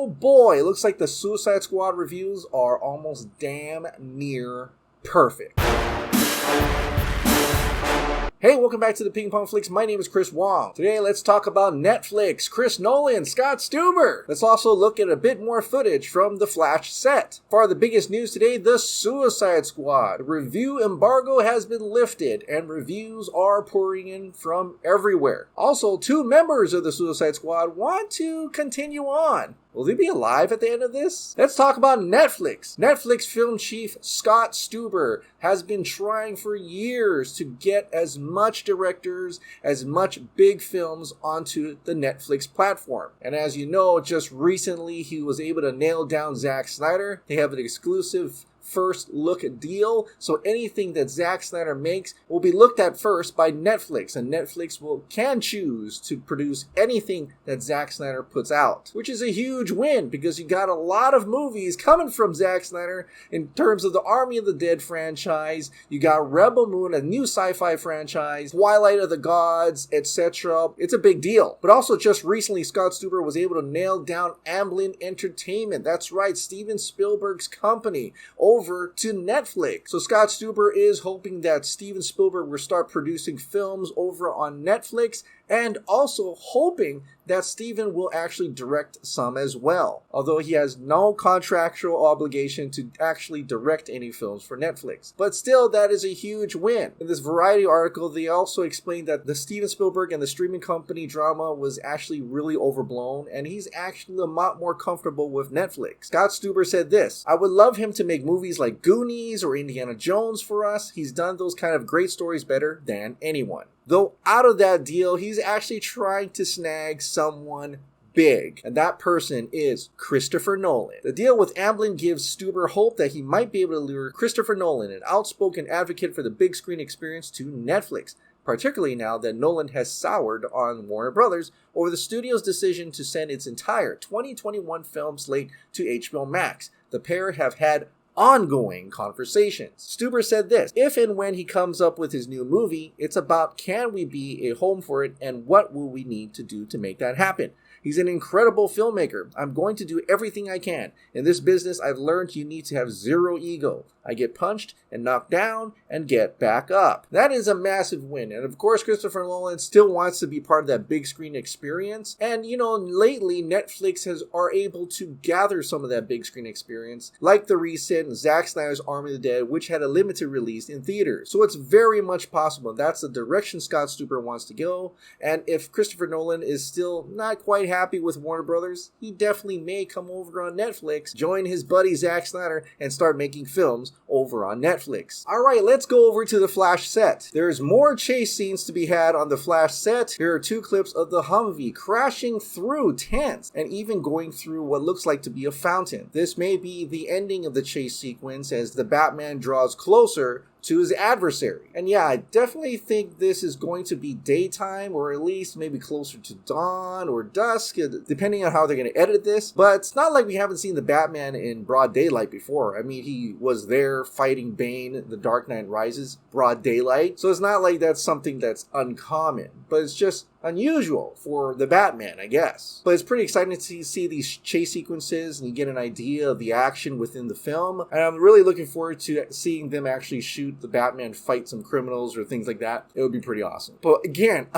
Oh boy, it looks like the Suicide Squad reviews are almost damn near perfect. Hey, welcome back to the Ping Pong Flix. My name is Chris Wong. Today, let's talk about Netflix, Chris Nolan, Scott Stuber. Let's also look at a bit more footage from the Flash set. For the biggest news today, the Suicide Squad. Review embargo has been lifted, and reviews are pouring in from everywhere. Also, 2 members of the Suicide Squad want to continue on. Will they be alive at the end of this? Let's talk about Netflix. Netflix film chief Scott Stuber has been trying for years to get as much directors, as much big films onto the Netflix platform. And as you know, just recently he was able to nail down Zack Snyder. They have an exclusive first look deal, so anything that Zack Snyder makes will be looked at first by Netflix, and Netflix can choose to produce anything that Zack Snyder puts out, which is a huge win because you got a lot of movies coming from Zack Snyder in terms of the Army of the Dead franchise. You got Rebel Moon, a new sci-fi franchise, Twilight of the Gods, etc. It's a big deal. But also just recently, Scott Stuber was able to nail down Amblin Entertainment. That's right, Steven Spielberg's company, over to Netflix. So Scott Stuber is hoping that Steven Spielberg will start producing films over on Netflix, and also hoping that Steven will actually direct some as well, although he has no contractual obligation to actually direct any films for Netflix. But still, that is a huge win. In this Variety article, they also explained that the Steven Spielberg and the streaming company drama was actually really overblown, and he's actually a lot more comfortable with Netflix. Scott Stuber said this: "I would love him to make movies like Goonies or Indiana Jones for us. He's done those kind of great stories better than anyone." Though out of that deal, he's actually trying to snag someone big, and that person is Christopher Nolan. The deal with Amblin gives Stuber hope that he might be able to lure Christopher Nolan, an outspoken advocate for the big screen experience, to Netflix, particularly now that Nolan has soured on Warner Brothers over the studio's decision to send its entire 2021 film slate to HBO Max. The pair have had ongoing conversations. Stuber said this: "If and when he comes up with his new movie, it's about can we be a home for it and what will we need to do to make that happen. He's an incredible filmmaker. I'm going to do everything I can. In this business, I've learned you need to have zero ego. I get punched and knocked down and get back up." That is a massive win. And of course, Christopher Nolan still wants to be part of that big screen experience. And lately Netflix are able to gather some of that big screen experience, like the recent Zack Snyder's Army of the Dead, which had a limited release in theaters. So it's very much possible. That's the direction Scott Stuber wants to go. And if Christopher Nolan is still not quite happy with Warner Brothers, he definitely may come over on Netflix, join his buddy Zack Snyder, and start making films over on Netflix. Alright, let's go over to the Flash set. There's more chase scenes to be had on the Flash set. Here are 2 clips of the Humvee crashing through tents and even going through what looks like to be a fountain. This may be the ending of the chase sequence as the Batman draws closer to his adversary. And yeah, I definitely think this is going to be daytime, or at least maybe closer to dawn or dusk, depending on how they're going to edit this. But it's not like we haven't seen the Batman in broad daylight before. I mean, he was there fighting Bane, The Dark Knight Rises, broad daylight. So it's not like that's something that's uncommon, but it's just unusual for the Batman, I guess. But it's pretty exciting to see these chase sequences and you get an idea of the action within the film. And I'm really looking forward to seeing them actually shoot the Batman fight some criminals or things like that. It would be pretty awesome. But again,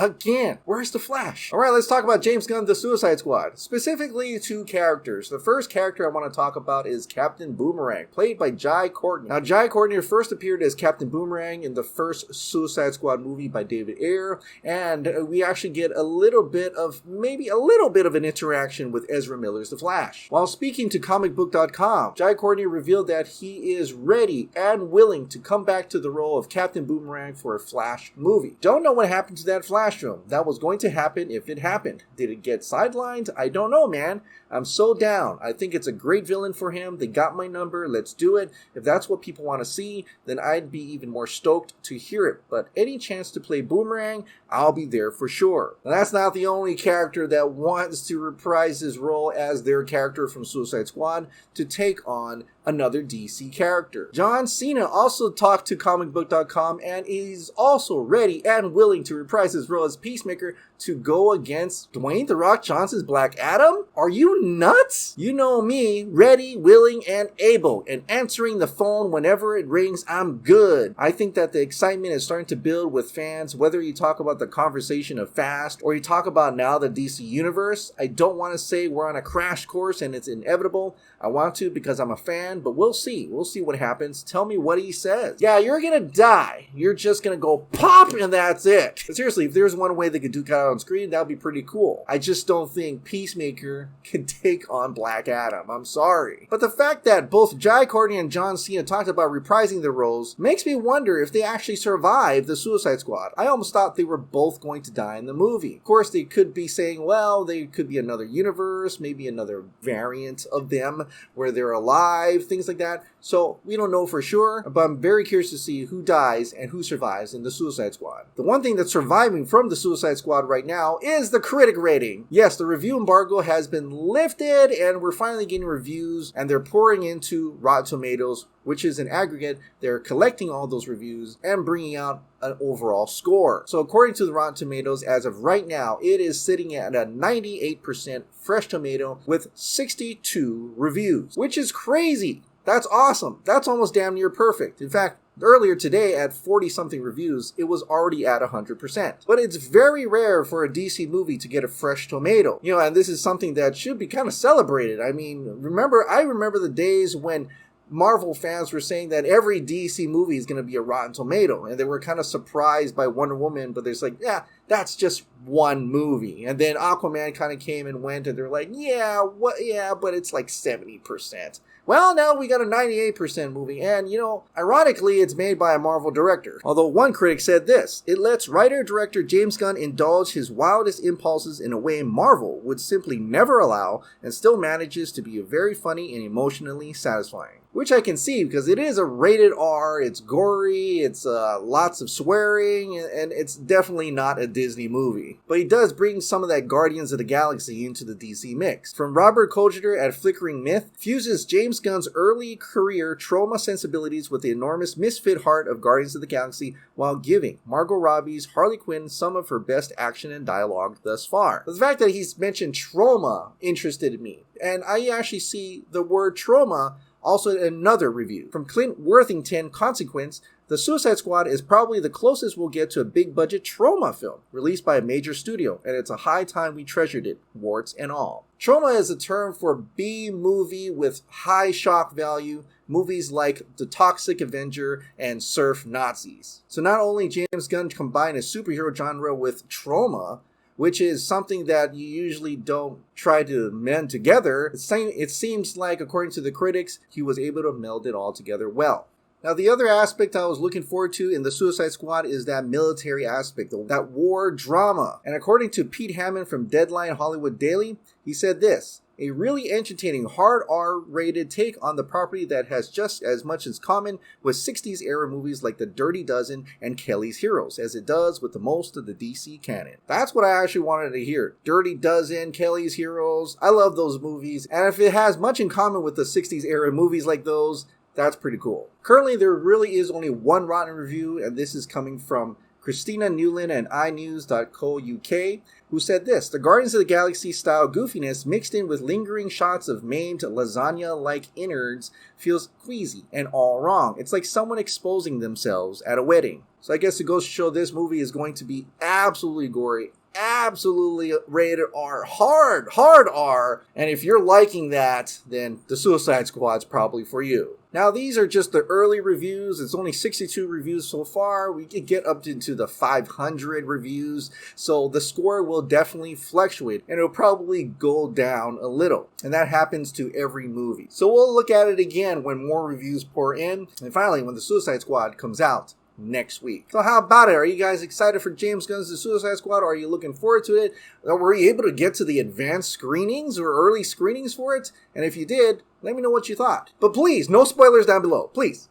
where's the Flash? All right, let's talk about James Gunn's The Suicide Squad. Specifically 2 characters. The first character I want to talk about is Captain Boomerang, played by Jai Courtney. Now, Jai Courtney first appeared as Captain Boomerang in the first Suicide Squad movie by David Ayer, and we actually get a little bit of an interaction with Ezra Miller's The Flash. While speaking to comicbook.com, Jai Courtney revealed that he is ready and willing to come back to the role of Captain Boomerang for a Flash movie. Don't know what happened to that Flash film. That was going to happen if it happened. Did it get sidelined? I don't know, man. I'm so down. I think it's a great villain for him. They got my number. Let's do it. If that's what people want to see, then I'd be even more stoked to hear it. But any chance to play Boomerang, I'll be there for sure. Now, that's not the only character that wants to reprise his role as their character from Suicide Squad to take on another DC character. John Cena also talked to comicbook.com and is also ready and willing to reprise his role as Peacemaker to go against Dwayne "The Rock" Johnson's Black Adam? Are you nuts? You know me, ready, willing, and able, and answering the phone whenever it rings, I'm good. I think that the excitement is starting to build with fans, whether you talk about the conversation of Fast, or you talk about now the DC Universe. I don't want to say we're on a crash course and it's inevitable. I want to because I'm a fan, but we'll see. We'll see what happens. Tell me what he says. Yeah, you're gonna die. You're just gonna go pop and that's it. But seriously, if there's one way they could duke out on screen, that would be pretty cool. I just don't think Peacemaker can take on Black Adam. I'm sorry. But the fact that both Jai Courtney and John Cena talked about reprising their roles makes me wonder if they actually survived the Suicide Squad. I almost thought they were both going to die in the movie. Of course, they could be saying, well, they could be another universe, maybe another variant of them where they're alive, things like that. So we don't know for sure, but I'm very curious to see who dies and who survives in the Suicide Squad. The one thing that's surviving from the Suicide Squad right now is the critic rating. Yes, the review embargo has been lifted and we're finally getting reviews and they're pouring into Rotten Tomatoes, which is an aggregate. They're collecting all those reviews and bringing out an overall score. So according to the Rotten Tomatoes, as of right now, it is sitting at a 98% fresh tomato with 62 reviews, which is crazy. That's awesome. That's almost damn near perfect. In fact, earlier today at 40-something reviews, it was already at 100%. But it's very rare for a DC movie to get a fresh tomato. You know, and this is something that should be kind of celebrated. I mean, I remember the days when Marvel fans were saying that every DC movie is going to be a Rotten Tomato, and they were kind of surprised by Wonder Woman, but they're like, yeah, that's just one movie. And then Aquaman kind of came and went, and they're like, yeah, but it's like 70%. Well, now we got a 98% movie, and, you know, ironically, it's made by a Marvel director. Although one critic said this: it lets writer-director James Gunn indulge his wildest impulses in a way Marvel would simply never allow, and still manages to be very funny and emotionally satisfying. Which I can see, because it is a rated R, it's gory, it's lots of swearing, and it's definitely not a Disney movie. But he does bring some of that Guardians of the Galaxy into the DC mix. From Robert Kojiter at Flickering Myth, fuses James Gunn's early career trauma sensibilities with the enormous misfit heart of Guardians of the Galaxy, while giving Margot Robbie's Harley Quinn some of her best action and dialogue thus far. The fact that he's mentioned trauma interested me, and I actually see the word trauma also in another review. From Clint Worthington Consequence, The Suicide Squad is probably the closest we'll get to a big-budget trauma film, released by a major studio, and it's a high time we treasured it, warts and all. Trauma is a term for B-movie with high shock value, movies like The Toxic Avenger and Surf Nazis. So not only James Gunn combined a superhero genre with trauma, which is something that you usually don't try to mend together, it seems like, according to the critics, he was able to meld it all together well. Now, the other aspect I was looking forward to in the Suicide Squad is that military aspect, that war drama. And according to Pete Hammond from Deadline Hollywood Daily, he said this: a really entertaining, hard R-rated take on the property that has just as much in common with 60s era movies like The Dirty Dozen and Kelly's Heroes as it does with the most of the DC canon. That's what I actually wanted to hear. Dirty Dozen, Kelly's Heroes, I love those movies, and if it has much in common with the 60s era movies like those, that's pretty cool. Currently, there really is only one rotten review, and this is coming from Christina Newland and iNews.co.uk, who said this: the Guardians of the Galaxy style goofiness mixed in with lingering shots of maimed lasagna-like innards feels queasy and all wrong. It's like someone exposing themselves at a wedding. So I guess it goes to show this movie is going to be absolutely gory, absolutely rated R, hard R, and if you're liking that, then the Suicide Squad's probably for you. Now, these are just the early reviews. It's only 62 reviews so far. We could get up into the 500 reviews, so the score will definitely fluctuate, and it'll probably go down a little, and that happens to every movie. So we'll look at it again when more reviews pour in, and finally when the Suicide Squad comes out next week. So how about it? Are you guys excited for James Gunn's The Suicide Squad? Or are you looking forward to it? Or were you able to get to the advanced screenings or early screenings for it? And if you did, let me know what you thought. But please, no spoilers down below, please.